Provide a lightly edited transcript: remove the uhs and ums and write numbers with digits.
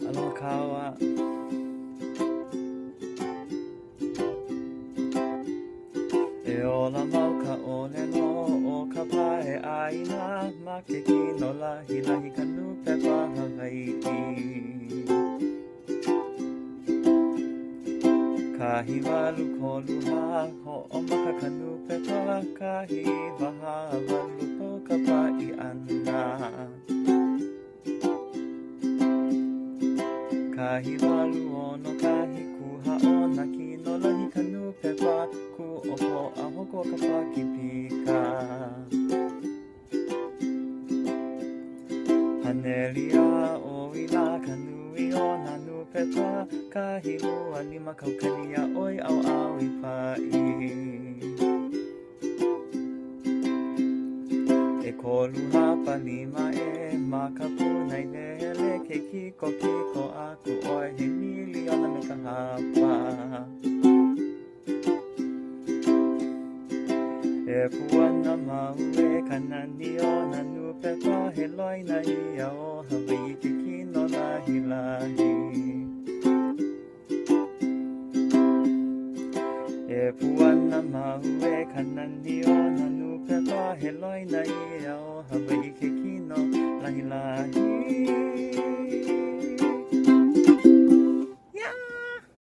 Aloha wa E ola mau ka ole no o ka pae aina ma ke kino lahi lahi ka nupe pa Hawaii Kahi walu kolu ha ho o maka ka nupe pa kahi waha walu po ka pa'i ana Kahi walu ono kahi kuha o na kino lahi ka nupe pa ku o po a hoko ka pa ki pika Hanelia o ila ka nui o na nupe pa Kahi lua lima kaukania oi au au i pai E kolu hapa lima e makapuna i lele ke kiko aku oi he miliona me ka hapa E puana mau e kanani o na nupe pa he loina ia o Hawaii ke kino lahi lahi E puana mau e kanani o na nupe pa he loina ia o Hawaii ke kino lahi lahi